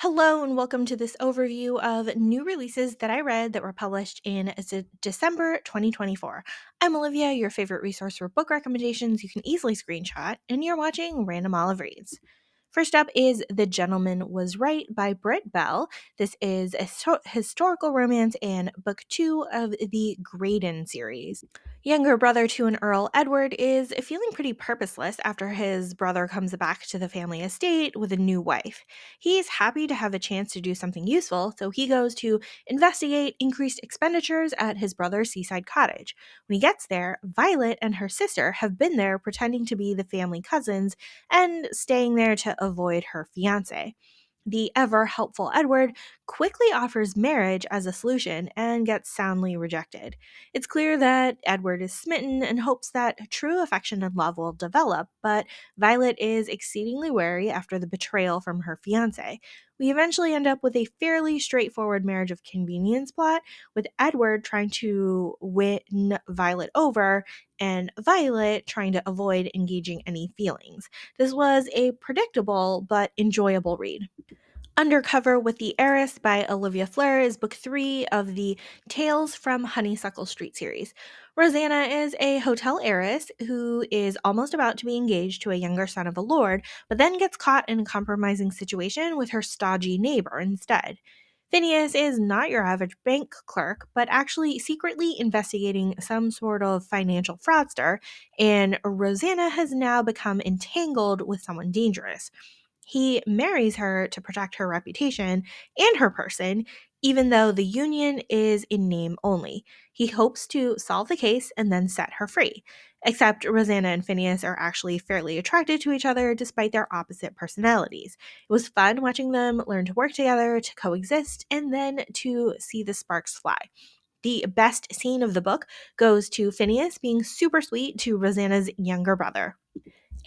Hello, and welcome to this overview of new releases that I read that were published in December 2024. I'm Olivia, your favorite resource for book recommendations you can easily screenshot, and you're watching Random Olive Reads. First up is The Gentleman Was Right by Britt Bell. This is a historical romance and book two of the Graydon series. Younger brother to an Earl, Edward, is feeling pretty purposeless after his brother comes back to the family estate with a new wife. He's happy to have a chance to do something useful, so he goes to investigate increased expenditures at his brother's seaside cottage. When he gets there, Violet and her sister have been there pretending to be the family cousins and staying there to avoid her fiance. The ever helpful Edward quickly offers marriage as a solution and gets soundly rejected. It's clear that Edward is smitten and hopes that true affection and love will develop, but Violet is exceedingly wary after the betrayal from her fiance. We eventually end up with a fairly straightforward marriage of convenience plot, with Edward trying to win Violet over and Violet trying to avoid engaging any feelings. This was a predictable but enjoyable read. Undercover with the Heiress by Olivia Flur is book three of the Tales from Honeysuckle Street series. Rosanna is a hotel heiress who is almost about to be engaged to a younger son of a lord, but then gets caught in a compromising situation with her stodgy neighbor instead. Phineas is not your average bank clerk, but actually secretly investigating some sort of financial fraudster, and Rosanna has now become entangled with someone dangerous. He marries her to protect her reputation and her person, even though the union is in name only. He hopes to solve the case and then set her free. Except Rosanna and Phineas are actually fairly attracted to each other despite their opposite personalities. It was fun watching them learn to work together, to coexist, and then to see the sparks fly. The best scene of the book goes to Phineas being super sweet to Rosanna's younger brother.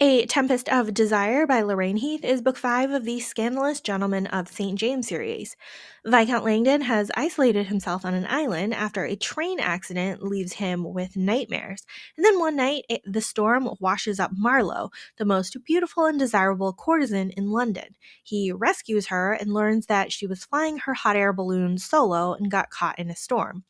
A Tempest of Desire by Lorraine Heath is book five of the Scandalous Gentleman of St. James series. Viscount Langdon has isolated himself on an island after a train accident leaves him with nightmares. And then one night, the storm washes up Marlowe, the most beautiful and desirable courtesan in London. He rescues her and learns that she was flying her hot air balloon solo and got caught in a storm.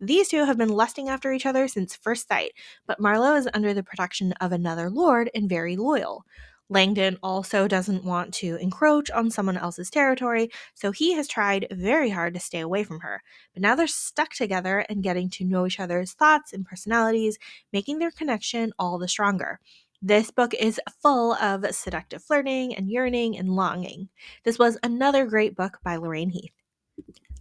These two have been lusting after each other since first sight, but Marlowe is under the protection of another lord and very loyal. Langdon also doesn't want to encroach on someone else's territory, so he has tried very hard to stay away from her. But now they're stuck together and getting to know each other's thoughts and personalities, making their connection all the stronger. This book is full of seductive flirting and yearning and longing. This was another great book by Lorraine Heath.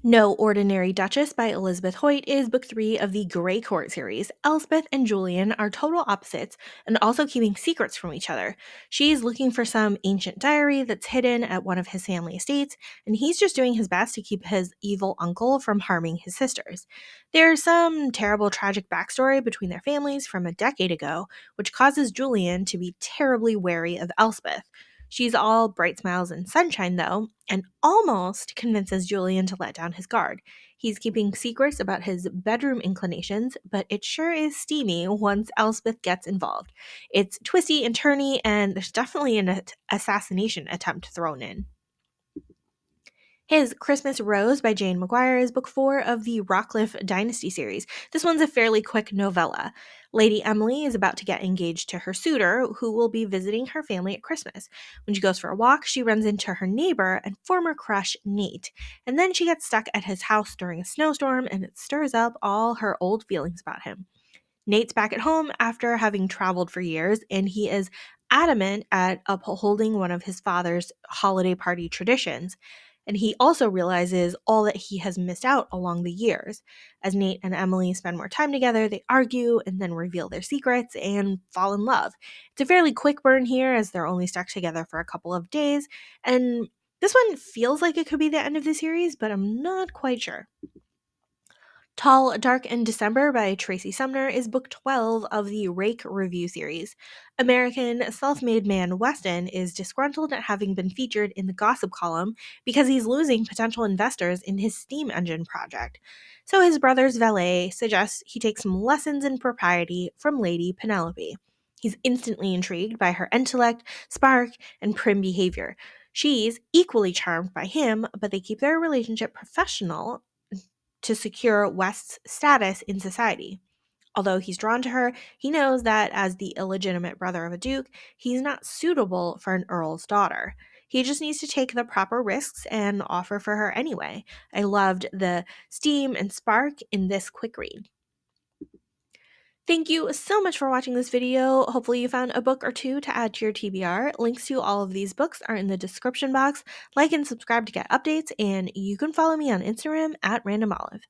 No Ordinary Duchess by Elizabeth Hoyt is book three of the Grey Court series. Elspeth and Julian are total opposites and also keeping secrets from each other. She's looking for some ancient diary that's hidden at one of his family estates, and he's just doing his best to keep his evil uncle from harming his sisters. There's some terrible tragic backstory between their families from a decade ago, which causes Julian to be terribly wary of Elspeth. She's all bright smiles and sunshine, though, and almost convinces Julian to let down his guard. He's keeping secrets about his bedroom inclinations, but it sure is steamy once Elspeth gets involved. It's twisty and turny, and there's definitely an assassination attempt thrown in. His Christmas Rose by Jane Maguire is book four of the Rockcliffe Dynasty series. This one's a fairly quick novella. Lady Emily is about to get engaged to her suitor, who will be visiting her family at Christmas. When she goes for a walk, she runs into her neighbor and former crush, Nate. And then she gets stuck at his house during a snowstorm, and it stirs up all her old feelings about him. Nate's back at home after having traveled for years, and he is adamant at upholding one of his father's holiday party traditions. And he also realizes all that he has missed out along the years. As Nate and Emily spend more time together, they argue and then reveal their secrets and fall in love. It's a fairly quick burn here as they're only stuck together for a couple of days, and this one feels like it could be the end of the series, but I'm not quite sure. Tall, Dark in December by Tracy Sumner is book 12 of the Rake Review series. American self-made man Weston is disgruntled at having been featured in the gossip column because he's losing potential investors in his steam engine project. So his brother's valet suggests he take some lessons in propriety from Lady Penelope. He's instantly intrigued by her intellect, spark, and prim behavior. She's equally charmed by him, but they keep their relationship professional to secure West's status in society. Although he's drawn to her, he knows that as the illegitimate brother of a duke, he's not suitable for an earl's daughter. He just needs to take the proper risks and offer for her anyway. I loved the steam and spark in this quick read. Thank you so much for watching this video. Hopefully you found a book or two to add to your TBR. Links to all of these books are in the description box. Like and subscribe to get updates, and you can follow me on Instagram at randomolive.